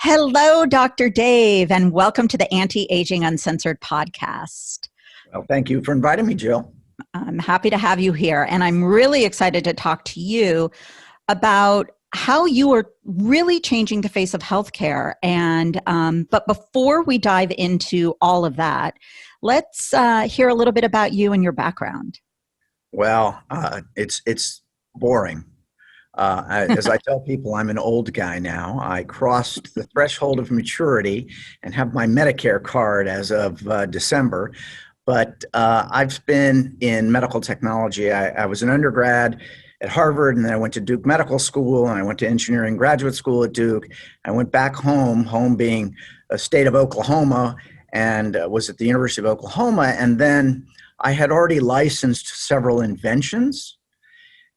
Hello, Dr. Dave, and welcome to the Anti-Aging Uncensored podcast. Well, thank you for inviting me, Jill. I'm happy to have you here, and I'm really excited to talk to you about how you are really changing the face of healthcare. But before we dive into all of that, let's hear a little bit about you and your background. Well, it's boring. As I tell people, I'm an old guy now. I crossed the threshold of maturity and have my Medicare card as of December. But I've been in medical technology. I was an undergrad at Harvard, and then I went to Duke Medical School, and I went to engineering graduate school at Duke. I went back home being a state of Oklahoma, and was at the University of Oklahoma. And then I had already licensed several inventions.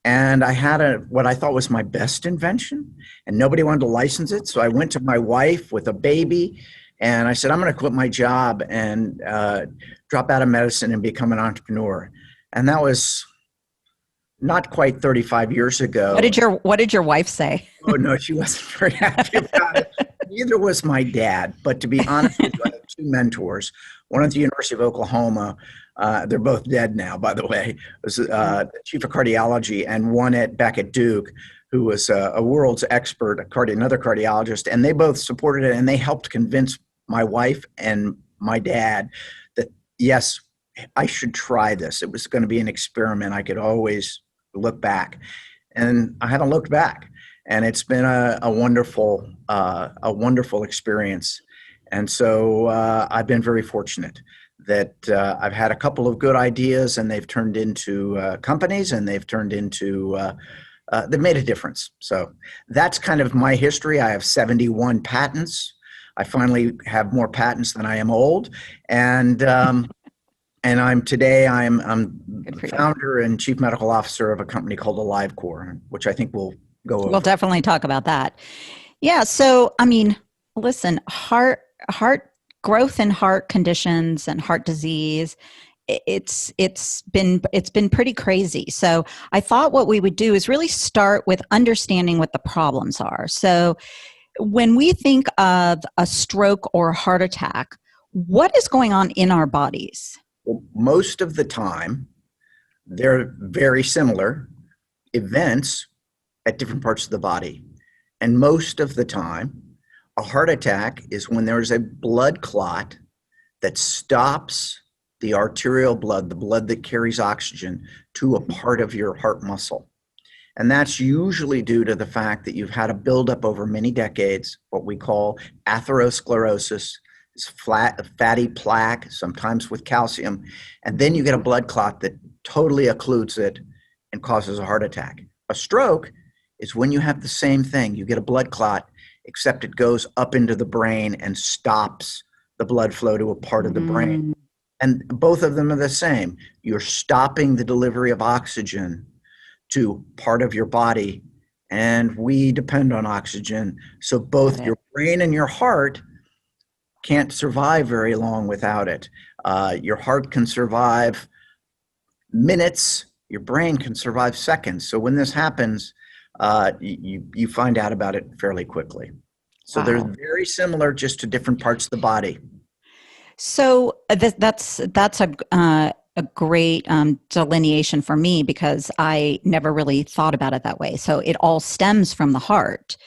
And I had what I thought was my best invention, and nobody wanted to license it. So I went to my wife with a baby, and I said, I'm going to quit my job and drop out of medicine and become an entrepreneur. And that was not quite 35 years ago. What did your wife say? Oh, no, she wasn't very happy about it. Neither was my dad. But to be honest with you, I have two mentors. One at the University of Oklahoma. They're both dead now, by the way, was the chief of cardiology, and one back at Duke, who was a world's expert, another cardiologist, and they both supported it, and they helped convince my wife and my dad that, yes, I should try this. It was going to be an experiment. I could always look back, and I haven't looked back, and it's been a wonderful experience. And so I've been very fortunate that I've had a couple of good ideas, and they've turned into companies, and they've turned into, they've made a difference. So that's kind of my history. I have 71 patents. I finally have more patents than I am old. And I'm the founder and chief medical officer of a company called AliveCore, which I think we'll go over. We'll definitely talk about that. Yeah. So, I mean, listen, heart growth in heart conditions and heart disease, it's been pretty crazy. So I thought what we would do is really start with understanding what the problems are. So when we think of a stroke or a heart attack, what is going on in our bodies? Well, most of the time, they're very similar events at different parts of the body. And most of the time, a heart attack is when there's a blood clot that stops the arterial blood, the blood that carries oxygen, to a part of your heart muscle. And that's usually due to the fact that you've had a buildup over many decades, what we call atherosclerosis, it's fatty plaque, sometimes with calcium, and then you get a blood clot that totally occludes it and causes a heart attack. A stroke is when you have the same thing. You get a blood clot, except it goes up into the brain and stops the blood flow to a part of the brain. And both of them are the same. You're stopping the delivery of oxygen to part of your body, and we depend on oxygen. So both your brain and your heart can't survive very long without it. Your heart can survive minutes, your brain can survive seconds. So when this happens, you find out about it fairly quickly. So they're very similar, just to different parts of the body. So that's a great delineation for me, because I never really thought about it that way. So it all stems from the heart.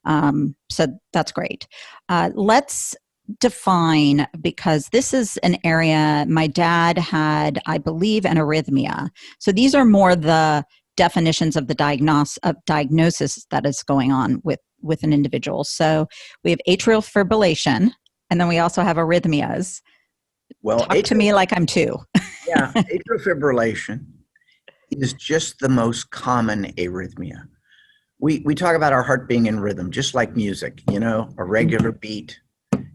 So that's great. Let's define, because this is an area my dad had, I believe, an arrhythmia. So these are more the definitions of the diagnosis that is going on with an individual. So we have atrial fibrillation, and then we also have arrhythmias. Well, talk to me like I'm two. Yeah, atrial fibrillation is just the most common arrhythmia. We talk about our heart being in rhythm, just like music, a regular beat.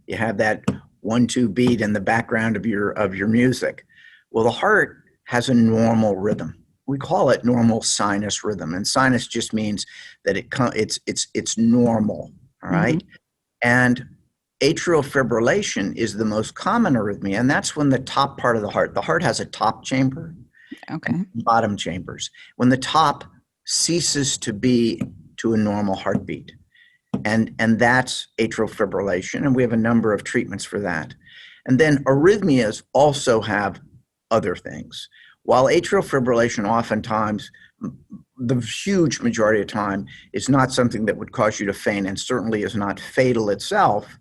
You have that 1-2 beat in the background of your music. Well, the heart has a normal rhythm. We call it normal sinus rhythm, and sinus just means that it's normal. All right, and atrial fibrillation is the most common arrhythmia, and that's when the top part of the heart has a top chamber, and bottom chambers. When the top ceases to be to a normal heartbeat, and that's atrial fibrillation, and we have a number of treatments for that. And then arrhythmias also have other things. While atrial fibrillation oftentimes, the huge majority of time, is not something that would cause you to faint and certainly is not fatal itself,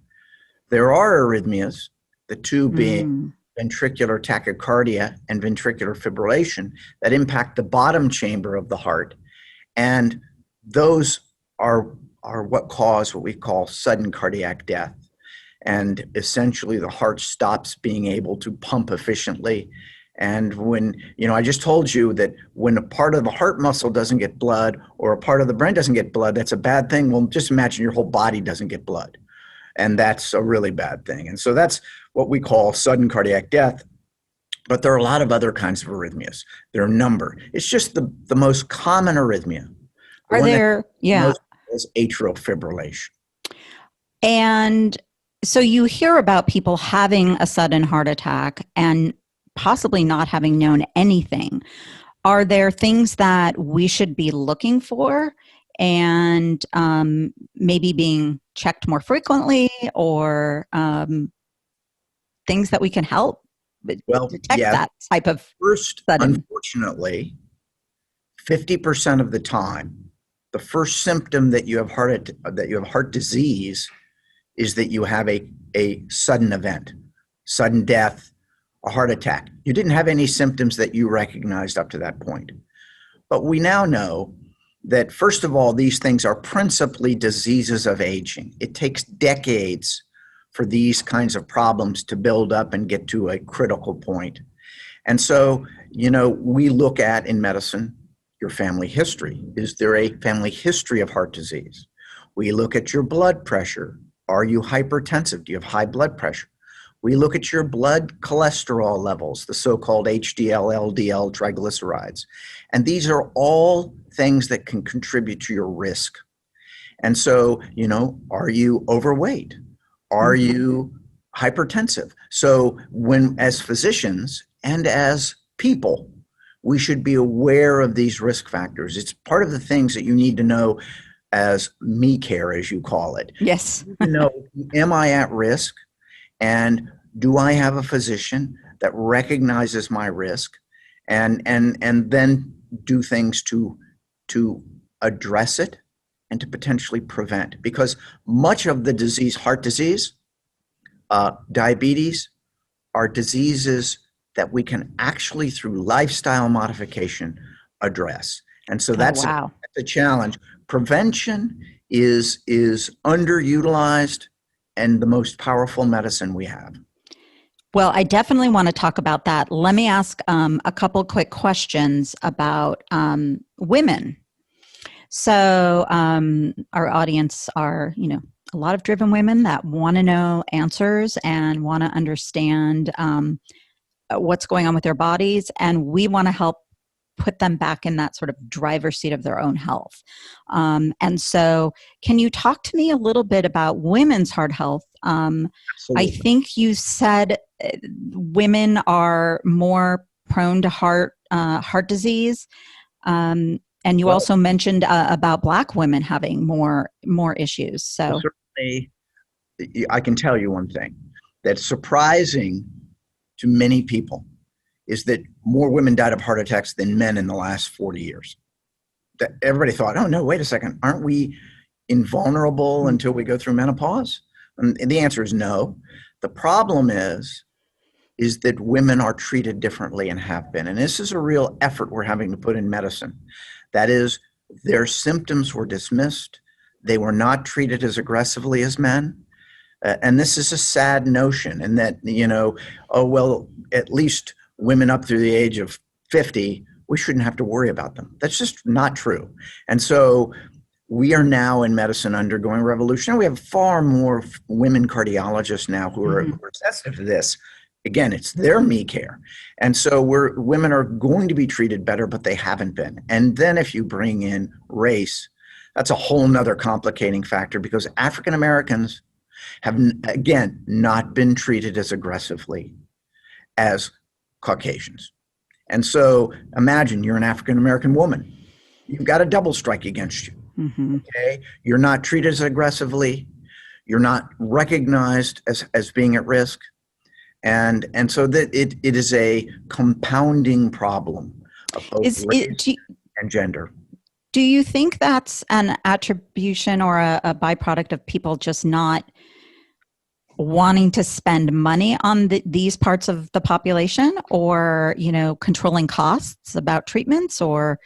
there are arrhythmias, the two being Mm. ventricular tachycardia and ventricular fibrillation, that impact the bottom chamber of the heart. And those are what cause what we call sudden cardiac death. And essentially, the heart stops being able to pump efficiently. And when, I just told you that when a part of the heart muscle doesn't get blood or a part of the brain doesn't get blood, that's a bad thing. Well, just imagine your whole body doesn't get blood. And that's a really bad thing. And so that's what we call sudden cardiac death. But there are a lot of other kinds of arrhythmias. There are a number. It's just the most common arrhythmia. The Are one that there, yeah. most is atrial fibrillation. And so you hear about people having a sudden heart attack and possibly not having known anything. Are there things that we should be looking for and maybe being checked more frequently, or things that we can help Well, detect yeah. that type of First, sudden? unfortunately, 50% of the time, the first symptom that you have heart disease is that you have a sudden event, sudden death, a heart attack. You didn't have any symptoms that you recognized up to that point. But we now know that, first of all, these things are principally diseases of aging. It takes decades for these kinds of problems to build up and get to a critical point. And so, we look at in medicine your family history. Is there a family history of heart disease? We look at your blood pressure. Are you hypertensive? Do you have high blood pressure? We look at your blood cholesterol levels, the so-called HDL, LDL, triglycerides. And these are all things that can contribute to your risk. And so, are you overweight? Are you hypertensive? So as physicians and as people, we should be aware of these risk factors. It's part of the things that you need to know as me care, as you call it. Yes. Am I at risk? And do I have a physician that recognizes my risk and then do things to address it and to potentially prevent? Because much of the disease, heart disease, diabetes, are diseases that we can actually, through lifestyle modification, address. And so that's a challenge. Prevention is underutilized and the most powerful medicine we have. Well, I definitely want to talk about that. Let me ask a couple quick questions about women. So our audience are, a lot of driven women that want to know answers and want to understand what's going on with their bodies. And we want to help put them back in that sort of driver's seat of their own health. And so can you talk to me a little bit about women's heart health? I think you said women are more prone to heart disease. And you also mentioned about Black women having more issues. So certainly, I can tell you one thing that's surprising to many people is that more women died of heart attacks than men in the last 40 years. That everybody thought, oh no, wait a second, aren't we invulnerable until we go through menopause? And the answer is no. The problem is that women are treated differently and have been. And this is a real effort we're having to put in medicine. That is, their symptoms were dismissed. They were not treated as aggressively as men. And this is a sad notion, and that, oh, well, at least women up through the age of 50, we shouldn't have to worry about them. That's just not true. And so we are now in medicine undergoing revolution. We have far more women cardiologists now who are sensitive to this. Again, it's their me care. And so women are going to be treated better, but they haven't been. And then if you bring in race, that's a whole nother complicating factor, because African Americans have, again, not been treated as aggressively as Caucasians. And so imagine you're an African American woman. You've got a double strike against you. Hmm. Okay, you're not treated as aggressively. You're not recognized as being at risk, and so that it is a compounding problem of both Is it? race and gender. Do you think that's an attribution or a byproduct of people just not wanting to spend money on these parts of the population, or controlling costs about treatments? Or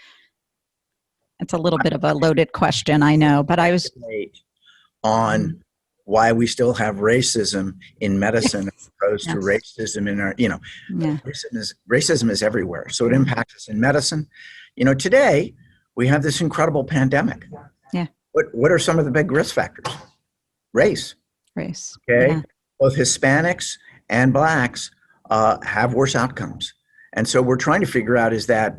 it's a little bit of a loaded question, I know, but I was. Speculate on why we still have racism in medicine as Yes. opposed to Yes. racism in our, Yeah. racism is everywhere. So it Yeah. impacts us in medicine. Today we have this incredible pandemic. Yeah. What are some of the big risk factors? Race. Race. Okay. Yeah. Both Hispanics and blacks have worse outcomes. And so we're trying to figure out, is that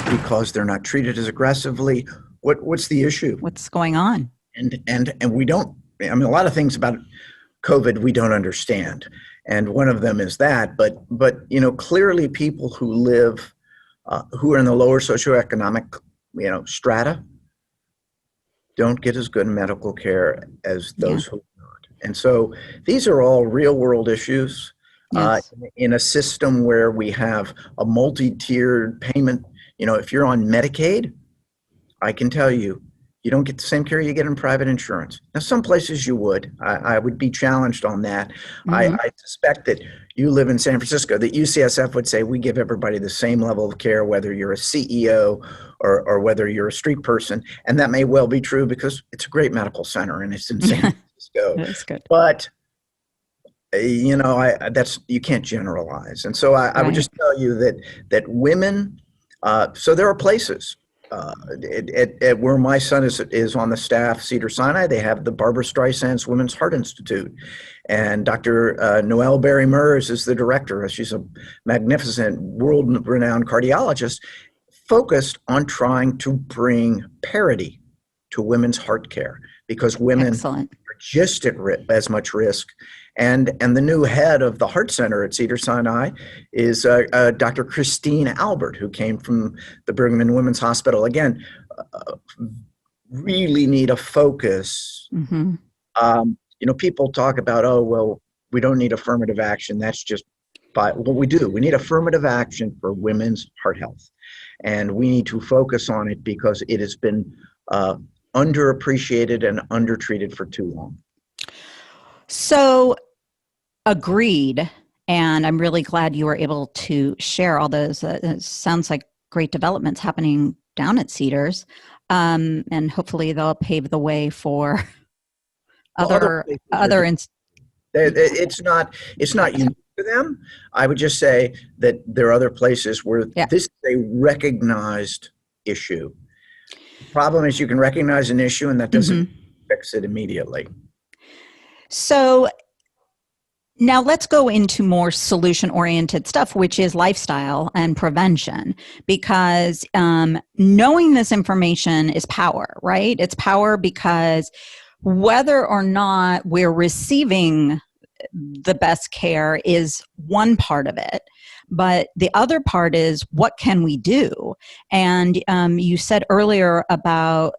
because they're not treated as aggressively? What's the issue? What's going on? And we don't, I mean, a lot of things about COVID we don't understand. And one of them is that, but clearly people who live, who are in the lower socioeconomic, strata, don't get as good medical care as Yeah. those who not. And so these are all real world issues Yes. in a system where we have a multi-tiered payment. If you're on Medicaid, I can tell you, you don't get the same care you get in private insurance. Now, some places you would. I would be challenged on that. Hmm. I suspect that you live in San Francisco, that UCSF would say we give everybody the same level of care, whether you're a CEO or whether you're a street person. And that may well be true because it's a great medical center and it's in San Francisco. That's good. But that's, you can't generalize. And so I would Right. just tell you that women. So there are places at where my son is on the staff, Cedars-Sinai. They have the Barbara Streisand's Women's Heart Institute, and Dr. Noelle Berry-Mers is the director. She's a magnificent, world-renowned cardiologist, focused on trying to bring parity to women's heart care, because women Excellent. are just at as much risk. And the new head of the Heart Center at Cedars-Sinai is Dr. Christine Albert, who came from the Brigham and Women's Hospital. Again, really need a focus. Hmm. People talk about, oh, well, we don't need affirmative action. That's just what we do. We need affirmative action for women's heart health. And we need to focus on it because it has been underappreciated and undertreated for too long. So, agreed. And I'm really glad you were able to share all those. It sounds like great developments happening down at Cedars. And hopefully they'll pave the way for Well, other it's not unique to them. I would just say that there are other places where this is a recognized issue. The problem is you can recognize an issue and that doesn't fix it immediately. So now let's go into more solution-oriented stuff, which is lifestyle and prevention, because knowing this information is power, right? It's power because whether or not we're receiving the best care is one part of it. But the other part is, what can we do? And you said earlier about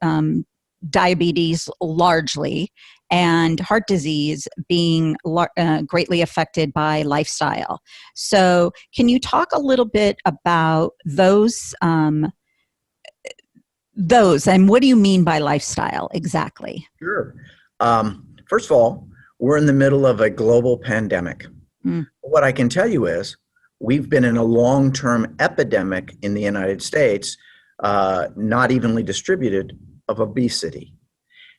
diabetes largely, and heart disease being greatly affected by lifestyle. So can you talk a little bit about those, and what do you mean by lifestyle exactly? Sure. First of all, we're in the middle of a global pandemic. What I can tell you is we've been in a long-term epidemic in the United States, not evenly distributed, of obesity.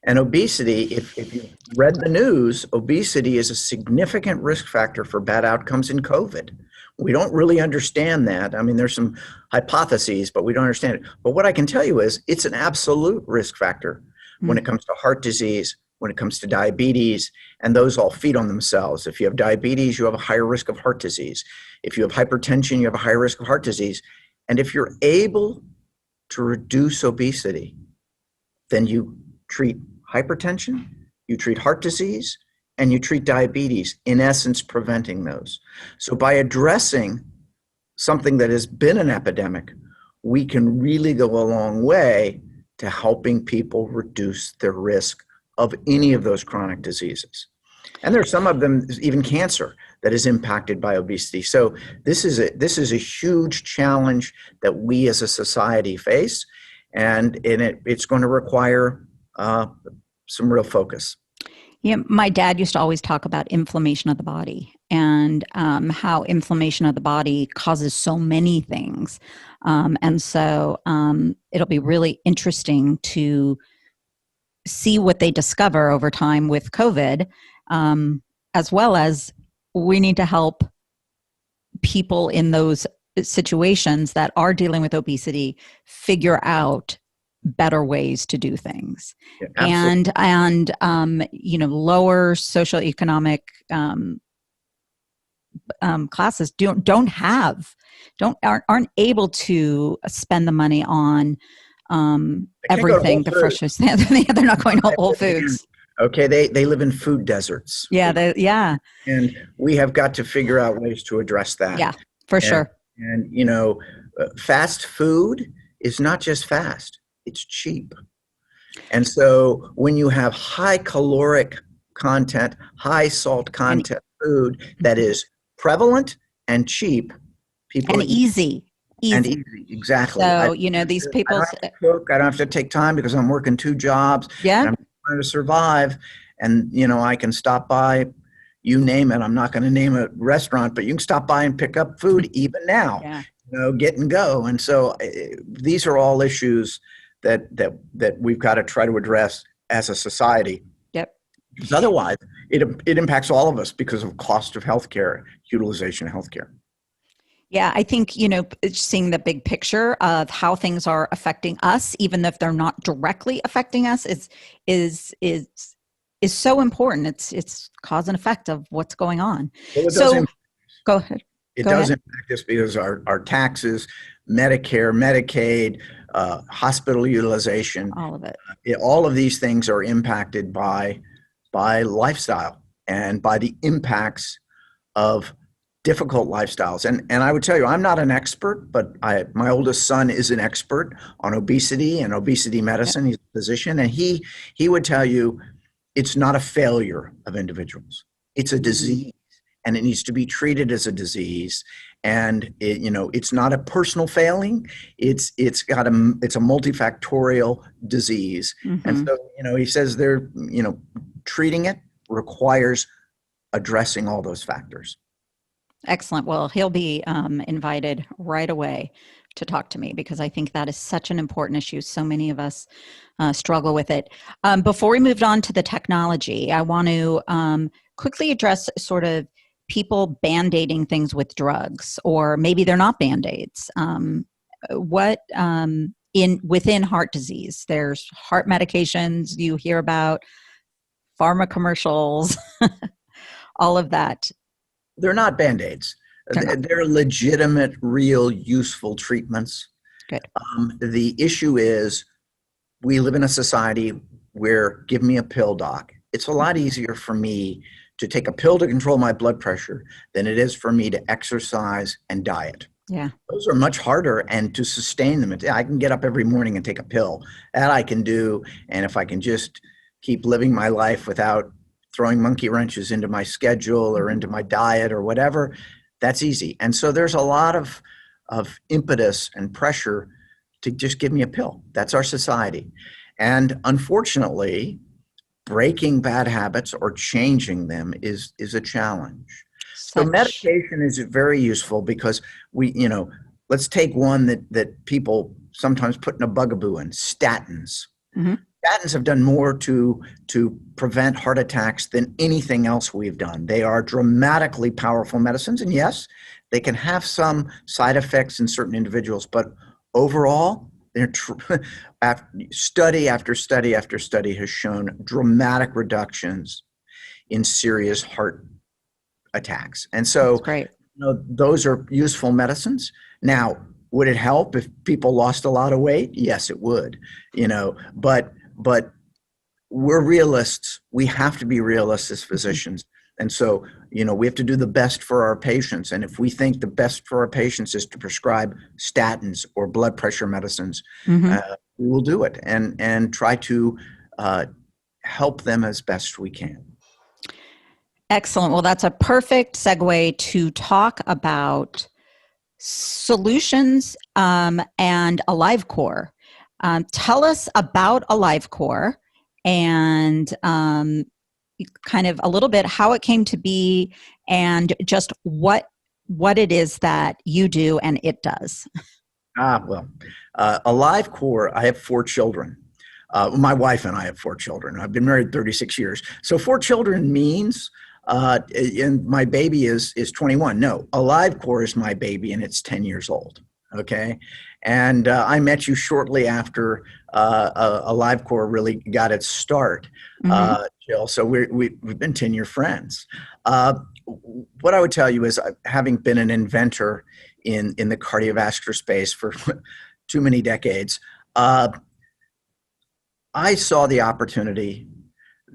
And obesity, if you've read the news, obesity is a significant risk factor for bad outcomes in COVID. We don't really understand that. I mean, there's some hypotheses, but we don't understand it. But what I can tell you is it's an absolute risk factor when it comes to heart disease, when it comes to diabetes, and those all feed on themselves. If you have diabetes, you have a higher risk of heart disease. If you have hypertension, you have a higher risk of heart disease. And if you're able to reduce obesity, then you treat hypertension, you treat heart disease, and you treat diabetes, in essence, preventing those. So by addressing something that has been an epidemic, we can really go a long way to helping people reduce their risk of any of those chronic diseases. And there's some of them, even cancer, that is impacted by obesity. So this is a huge challenge that we as a society face, and it's going to require some real focus. Yeah, my dad used to always talk about inflammation of the body and how inflammation of the body causes so many things. And so it'll be really interesting to see what they discover over time with COVID, as well as we need to help people in those situations that are dealing with obesity figure out better ways to do things. Yeah, absolutely. And lower socioeconomic classes aren't able to spend the money on They can't go to everything. Whole The Foods. fresh they're not going to Whole Foods. Okay, they live in food deserts. Yeah, And we have got to figure out ways to address that. yeah, for And, sure. and fast food is not just fast, it's cheap. And so when you have high caloric content, high salt content food that is prevalent and cheap, people and eat. easy. And easy, exactly. So, these I don't people's, have to cook. I don't have to take time because I'm working 2 jobs yeah, and I'm trying to survive. And, I can stop by, you name it. I'm not going to name a restaurant, but you can stop by and pick up food even now, yeah, get and go. And so these are all issues that we've got to try to address as a society. yep. Because otherwise it impacts all of us because of cost of healthcare, utilization of healthcare. Yeah, I think, seeing the big picture of how things are affecting us, even if they're not directly affecting us, is so important. It's cause and effect of what's going on. Well, So go ahead. It Go does ahead. impact us because our taxes, Medicare, Medicaid, hospital utilization, All of it. all of these things are impacted by lifestyle and by the impacts of difficult lifestyles. And I would tell you, I'm not an expert, but my oldest son is an expert on obesity and obesity medicine. He's a physician, and he would tell you it's not a failure of individuals. It's a disease, and it needs to be treated as a disease. And it's not a personal failing. It's a multifactorial disease. Mm-hmm. And so, he says treating it requires addressing all those factors. Excellent. Well, he'll be invited right away to talk to me because I think that is such an important issue. So many of us struggle with it. Before we moved on to the technology, I want to quickly address sort of people band-aiding things with drugs, or maybe they're not band-aids. Within heart disease, there's heart medications you hear about, pharma commercials, all of that. They're not Band-Aids. They're legitimate, real, useful treatments. Good. The issue is we live in a society where give me a pill, doc. It's a lot easier for me to take a pill to control my blood pressure than it is for me to exercise and diet. Yeah. Those are much harder, and to sustain them. I can get up every morning and take a pill. That I can do. And if I can just keep living my life without throwing monkey wrenches into my schedule or into my diet or whatever, that's easy. And so there's a lot of impetus and pressure to just give me a pill. That's our society. And unfortunately, breaking bad habits or changing them is a challenge. So medication is very useful because let's take one that people sometimes put in a bugaboo in, statins. Mm-hmm. Statins have done more to prevent heart attacks than anything else we've done. They are dramatically powerful medicines, and yes, they can have some side effects in certain individuals, but overall, study after study after study has shown dramatic reductions in serious heart attacks. And so those are useful medicines. Now, would it help if people lost a lot of weight? Yes, it would, but we're realists. We have to be realists as physicians. And so, we have to do the best for our patients. And if we think the best for our patients is to prescribe statins or blood pressure medicines, we will do it and try to uh, help them as best we can. Excellent. Well, that's a perfect segue to talk about solutions and AliveCore. Tell us about AliveCore and kind of a little bit how it came to be and just what it is that you do and it does. AliveCore, I have 4 children. My wife and I have 4 children. I've been married 36 years. So 4 children means, and my baby is 21. No, AliveCore is my baby and it's 10 years old. Okay. And I met you shortly after AliveCore really got its start, Jill. So we've been 10-year friends. What I would tell you is, having been an inventor in the cardiovascular space for too many decades, I saw the opportunity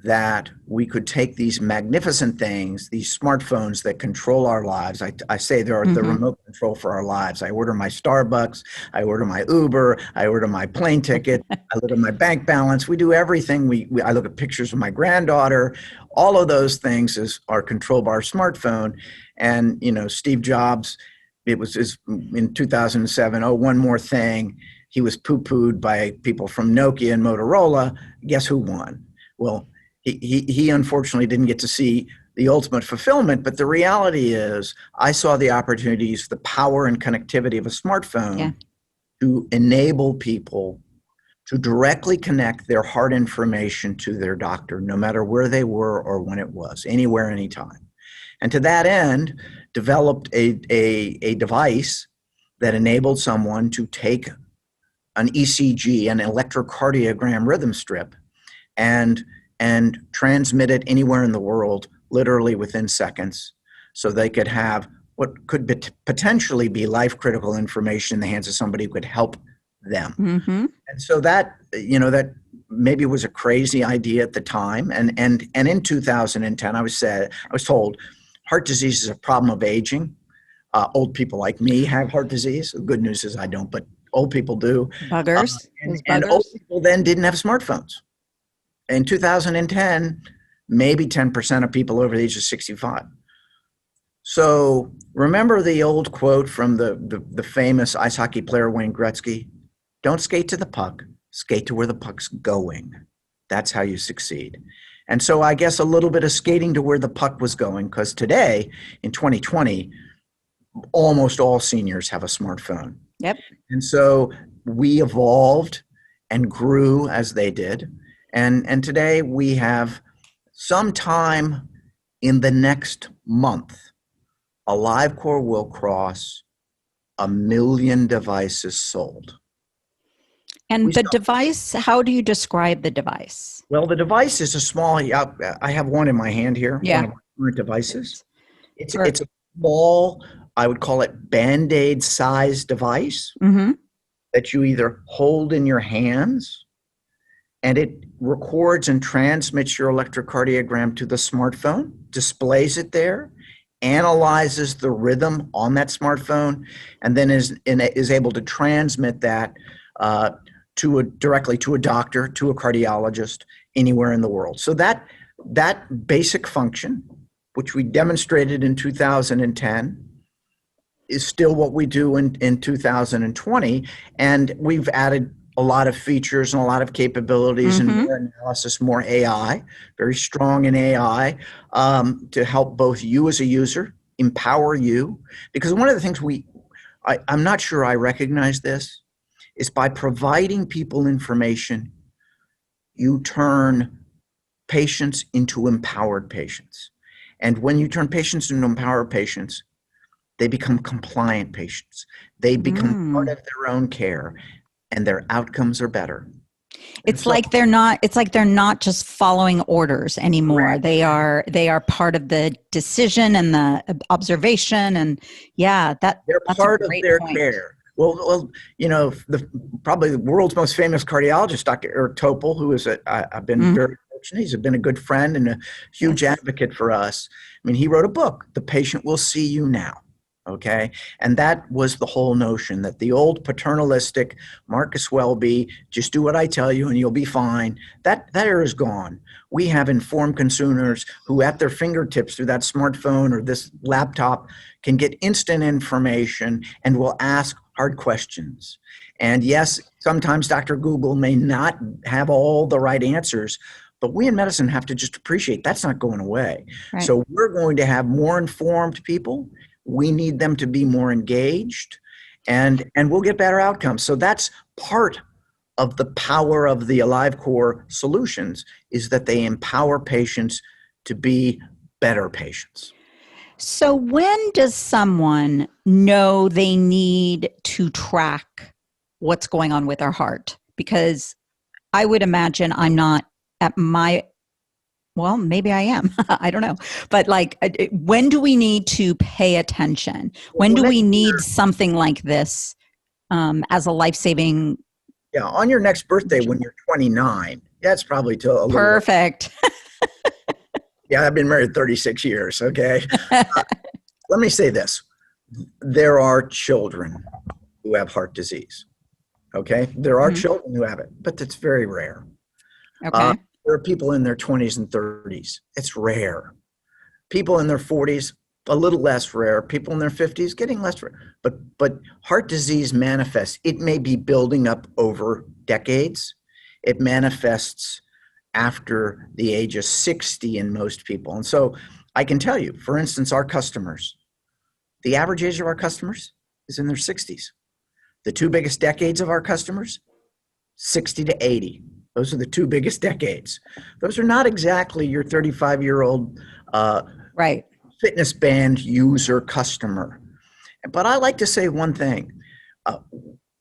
that we could take these magnificent things, these smartphones that control our lives. I say they're the remote control for our lives. I order my Starbucks, I order my Uber, I order my plane ticket, I look at my bank balance. We do everything. I look at pictures of my granddaughter. All of those things are controlled by our smartphone. And, Steve Jobs, it was in 2007, one more thing. He was poo-pooed by people from Nokia and Motorola. Guess who won? Well, he unfortunately didn't get to see the ultimate fulfillment, but the reality is I saw the opportunities, the power and connectivity of a smartphone to enable people to directly connect their heart information to their doctor, no matter where they were or when it was, anywhere, anytime. And to that end, developed a device that enabled someone to take an ECG, an electrocardiogram rhythm strip, and transmit it anywhere in the world, literally within seconds, so they could have what could potentially be life-critical information in the hands of somebody who could help them. And so that maybe was a crazy idea at the time. And in 2010, I was told heart disease is a problem of aging. Old people like me have heart disease. The good news is I don't, but old people do. Buggers. And old people then didn't have smartphones. In 2010, maybe 10% of people over the age of 65. So remember the old quote from the famous ice hockey player Wayne Gretzky? Don't skate to the puck, skate to where the puck's going. That's how you succeed. And so I guess a little bit of skating to where the puck was going, because today, in 2020, almost all seniors have a smartphone. Yep. And so we evolved and grew as they did. And today we have, sometime in the next month, AliveCore will cross 1 million devices sold. And the device, how do you describe the device? Well, the device is a small, I have one in my hand here, one of my current devices. It's a small, I would call it Band-Aid size device that you either hold in your hands, and it records and transmits your electrocardiogram to the smartphone, displays it there, analyzes the rhythm on that smartphone, and then is able to transmit that directly to a doctor, to a cardiologist, anywhere in the world. So that basic function, which we demonstrated in 2010, is still what we do in 2020. And we've added a lot of features and a lot of capabilities and more analysis, more AI, very strong in AI, to help both you as a user, empower you. Because one of the things I'm not sure I recognize this, is by providing people information, you turn patients into empowered patients. And when you turn patients into empowered patients, they become compliant patients. They become part of their own care, and their outcomes are better. It's like they're not just following orders anymore. Correct. They are part of the decision and the observation, and they're part of their care. Well, probably the world's most famous cardiologist, Dr. Eric Topol, who is I've been very fortunate. He's been a good friend and a huge advocate for us. I mean, he wrote a book, The Patient Will See You Now. Okay. And that was the whole notion, that the old paternalistic Marcus Welby, just do what I tell you and you'll be fine. That era is gone. We have informed consumers who at their fingertips through that smartphone or this laptop can get instant information and will ask hard questions. And yes, sometimes Dr. Google may not have all the right answers, but we in medicine have to just appreciate that's not going away. Right. So we're going to have more informed people. We need them to be more engaged, and we'll get better outcomes. So that's part of the power of the AliveCore solutions, is that they empower patients to be better patients. So when does someone know they need to track what's going on with their heart? Because I would imagine I'm not at my, well, maybe I am. I don't know. But like, when do we need to pay attention? When Well, do next we need year, something like this as a life-saving? yeah, on your next birthday when you're 29, that's probably till a little. Perfect. Yeah, I've been married 36 years. Okay, let me say this: there are children who have heart disease. Okay, there are Mhm. children who have it, but it's very rare. Uh, Okay. there are people in their 20s and 30s. It's rare. People in their 40s, a little less rare. People in their 50s, getting less rare. But heart disease manifests. It may be building up over decades. It manifests after the age of 60 in most people. And so I can tell you, for instance, our customers, the average age of our customers is in their 60s. The two biggest decades of our customers, 60 to 80. Those are the two biggest decades. Those are not exactly your 35-year-old Right. fitness band user customer. But I like to say one thing. Uh,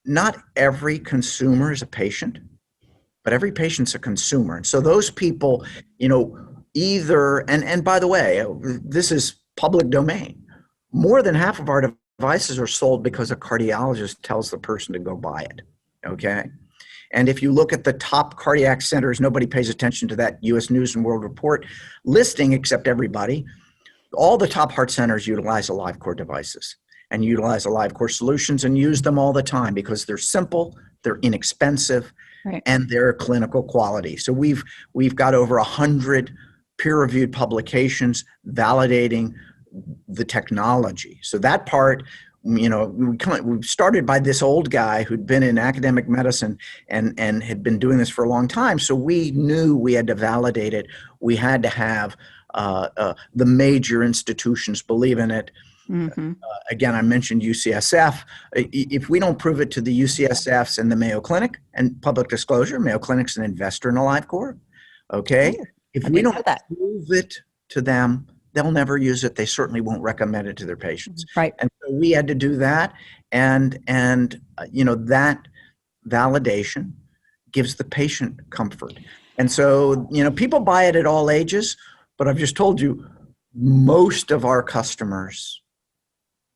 Not every consumer is a patient, but every patient's a consumer. And so those people, either, and by the way, this is public domain. More than half of our devices are sold because a cardiologist tells the person to go buy it. Okay. And if you look at the top cardiac centers, nobody pays attention to that US News and World Report listing except everybody. All the top heart centers utilize AliveCore devices and utilize AliveCore solutions and use them all the time because they're simple, they're inexpensive, Right. and they're clinical quality. So we've got over 100 peer-reviewed publications validating the technology. So that part, we started by this old guy who'd been in academic medicine and had been doing this for a long time. So we knew we had to validate it. We had to have the major institutions believe in it. Mm-hmm. Again, I mentioned UCSF. If we don't prove it to the UCSFs and the Mayo Clinic, and public disclosure, Mayo Clinic's an investor in AliveCore. Okay, Oh, if I we didn't don't know that. prove it to them, they'll never use it. They certainly won't recommend it to their patients. Right. And so we had to do that, and that validation gives the patient comfort. And so people buy it at all ages, but I've just told you most of our customers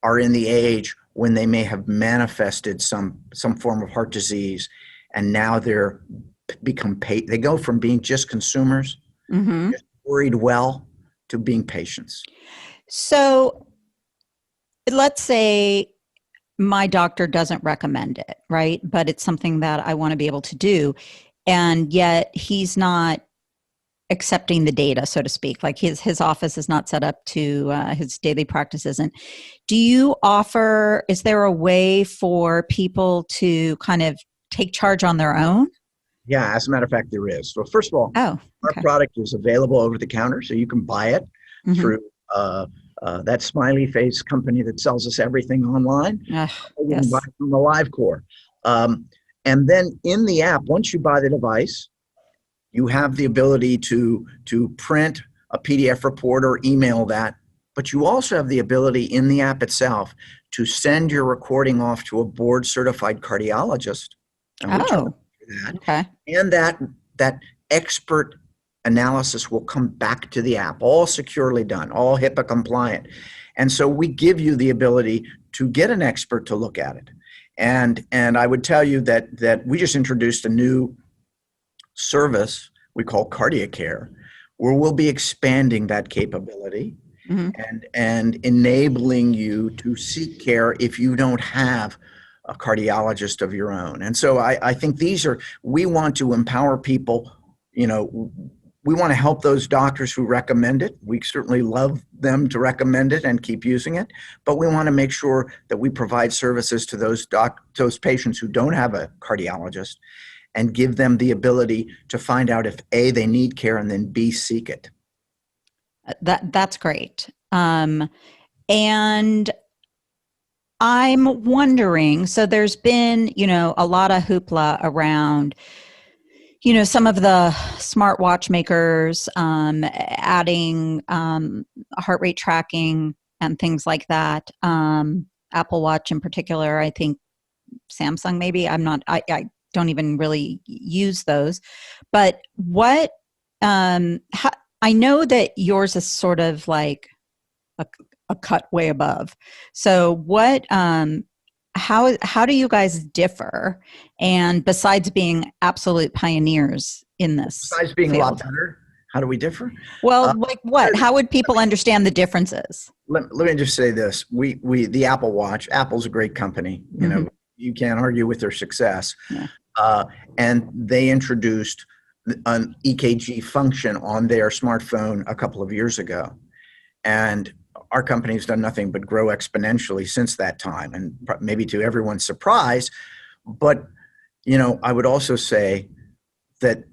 are in the age when they may have manifested some form of heart disease, and now they go from being just consumers, Mm-hmm. just worried well, to being patients. So let's say my doctor doesn't recommend it, right? But it's something that I want to be able to do. And yet he's not accepting the data, so to speak. Like his office is not set up to, his daily practice isn't. Do you offer, is there a way for people to kind of take charge on their own? Yeah, as a matter of fact, there is. So first of all, Oh, our okay. product is available over the counter, so you can buy it Mm-hmm. through that smiley face company that sells us everything online. You can buy Yes. it from AliveCore. And then in the app, once you buy the device, you have the ability to print a PDF report or email that, but you also have the ability in the app itself to send your recording off to a board certified cardiologist, and we charge Oh, for that. okay. And that expert analysis will come back to the app, all securely done, all HIPAA compliant. And so we give you the ability to get an expert to look at it. And I would tell you that we just introduced a new service we call Cardiac Care, where we'll be expanding that capability. Hmm. and enabling you to seek care if you don't have a cardiologist of your own. And so I think we want to empower people, you know, we want to help those doctors who recommend it. We certainly love them to recommend it and keep using it, but we want to make sure that we provide services to those patients who don't have a cardiologist and give them the ability to find out if A, they need care, and then B, seek it. That's great. And I'm wondering, so there's been, a lot of hoopla around, some of the smartwatch makers adding heart rate tracking and things like that. Apple Watch in particular, I think Samsung maybe. I don't even really use those. But I know that yours is sort of like a cut way above. So how do you guys differ? And besides being absolute pioneers in this Besides being a lot field, better, how do we differ? well, like what? How would people understand the differences? Let me just say this: the Apple Watch. Apple's a great company. Mm-hmm. You can't argue with their success. Yeah. And they introduced an EKG function on their smartphone a couple of years ago, and our company's done nothing but grow exponentially since that time, and maybe to everyone's surprise. But I would also say that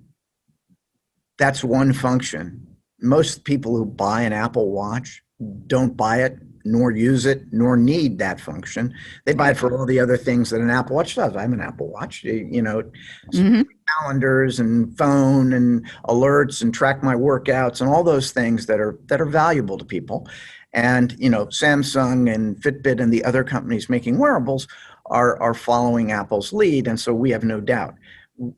that's one function. Most people who buy an Apple Watch don't buy it, nor use it, nor need that function. They buy it for all the other things that an Apple Watch does. I have an Apple Watch, Mm-hmm. calendars and phone and alerts and track my workouts and all those things that are valuable to people. And Samsung and Fitbit and the other companies making wearables are following Apple's lead, and so we have no doubt.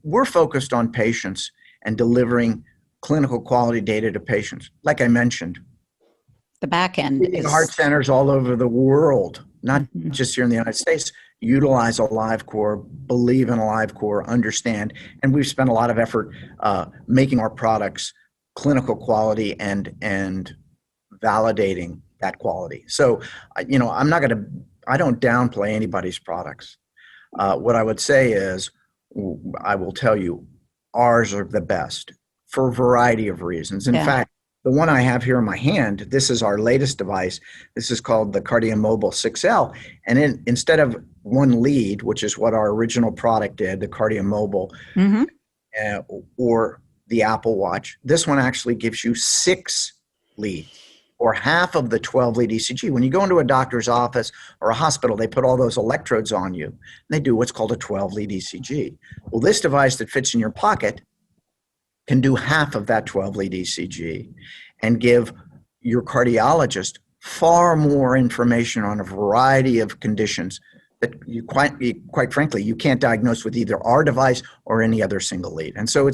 We're focused on patients and delivering clinical quality data to patients. Like I mentioned, The back end leading heart is. centers all over the world, not Mhm. just here in the United States, utilize AliveCor, believe in AliveCor, understand, and we've spent a lot of effort making our products clinical quality and validating that quality. So, I don't downplay anybody's products. What I would say is, I will tell you, ours are the best for a variety of reasons. In Yeah. fact, the one I have here in my hand, this is our latest device. This is called the CardioMobile 6L. And instead of one lead, which is what our original product did, the CardioMobile Mm-hmm. uh, or the Apple Watch, this one actually gives you 6 leads or half of the 12 lead ECG. When you go into a doctor's office or a hospital, they put all those electrodes on you. And they do what's called a 12 lead ECG. Well, this device that fits in your pocket can do half of that 12 lead ECG and give your cardiologist far more information on a variety of conditions that quite frankly, you can't diagnose with either our device or any other single lead. And so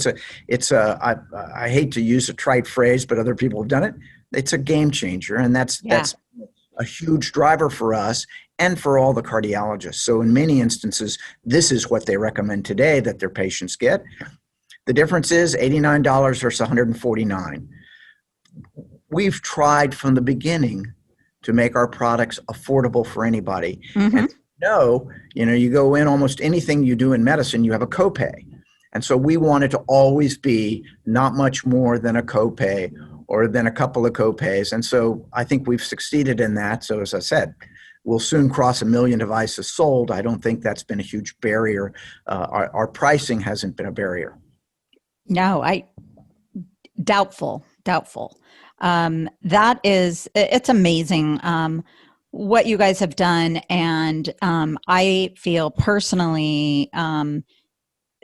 I hate to use a trite phrase, but other people have done it. It's a game changer, and that's Yeah. a huge driver for us and for all the cardiologists. So in many instances, this is what they recommend today that their patients get. The difference is $89 versus $149. We've tried from the beginning to make our products affordable for anybody. Mm-hmm. And you go in, almost anything you do in medicine, you have a copay. And so we want it to always be not much more than a copay or than a couple of copays. And so I think we've succeeded in that. So as I said, we'll soon cross 1 million devices sold. I don't think that's been a huge barrier. Our pricing hasn't been a barrier. No, doubtful. It's amazing what you guys have done. And I feel personally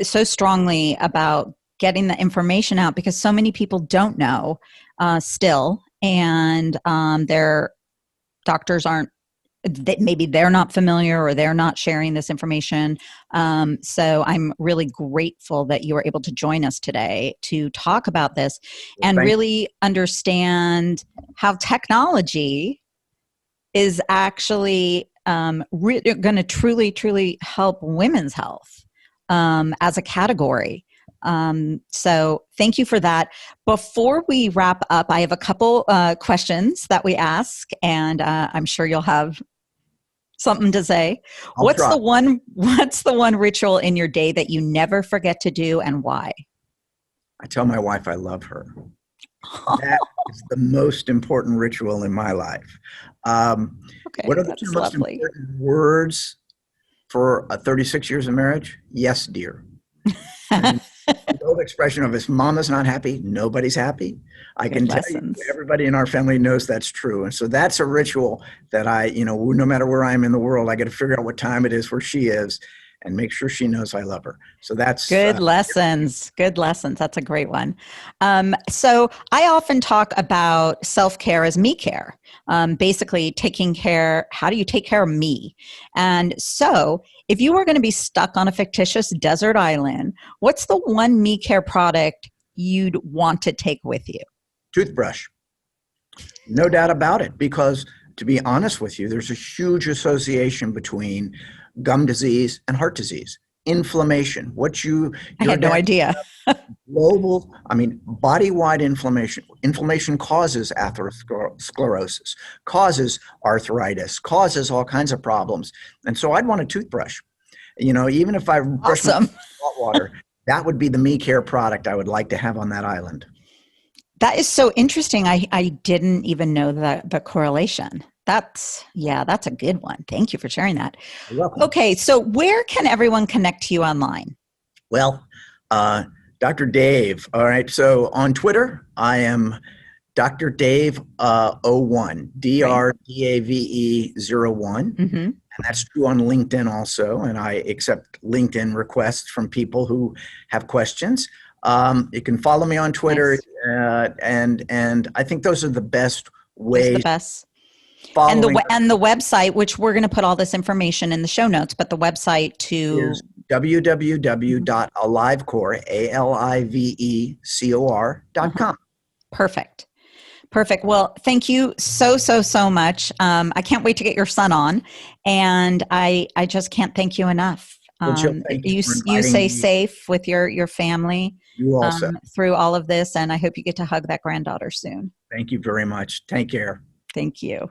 so strongly about getting the information out because so many people don't know still. And their doctors aren't, maybe they're not familiar or they're not sharing this information. So I'm really grateful that you were able to join us today to talk about this and really understand how technology is actually going to truly help women's health as a category. So thank you for that. Before we wrap up, I have a couple questions that we ask, and I'm sure you'll have something to say. I'll try. What's the one ritual in your day that you never forget to do, and why? I tell my wife I love her. That is the most important ritual in my life. What Okay, are the two that's most lovely. important words for 36 years of marriage? Yes, dear. I mean, the old expression of if mama's not happy, nobody's happy. I Good can tell you, lessons. everybody in our family knows that's true. And so that's a ritual that no matter where I am in the world, I got to figure out what time it is where she is and make sure she knows I love her. So that's, Good lessons. Good lessons. That's a great one. So I often talk about self care as me care. Basically, taking care. How do you take care of me? And so, if you were going to be stuck on a fictitious desert island, what's the one me care product you'd want to take with you? toothbrush. No doubt about it, because to be honest with you, there's a huge association between gum disease and heart disease. Inflammation, I your had no dad, idea. body-wide inflammation. Inflammation causes atherosclerosis, causes arthritis, causes all kinds of problems. And so I'd want a toothbrush. Even if I brush my teeth Awesome. with salt water, that would be the me care product I would like to have on that island. That is so interesting. I didn't even know the correlation. That's a good one. Thank you for sharing that. You're welcome. Okay, so where can everyone connect to you online? Well, uh, Dr. Dave. All right. So on Twitter, I am Dr. Dave 01, Right. DRDAVE 01. Mm-hmm. And that's true on LinkedIn also. And I accept LinkedIn requests from people who have questions. You can follow me on Twitter, Nice. and I think those are the best Those are the ways. best. Following And the website, which we're going to put all this information in the show notes, but the website is to Mhm. www.alivecore, Uh-huh. ALIVECOR.com. Perfect. Perfect. Well, thank you so much. I can't wait to get your son on, and I just can't thank you enough. Well, Jill, thank you for You inviting stay me. safe with your family You also. through all of this, and I hope you get to hug that granddaughter soon. Thank you very much. Take care. Thank you.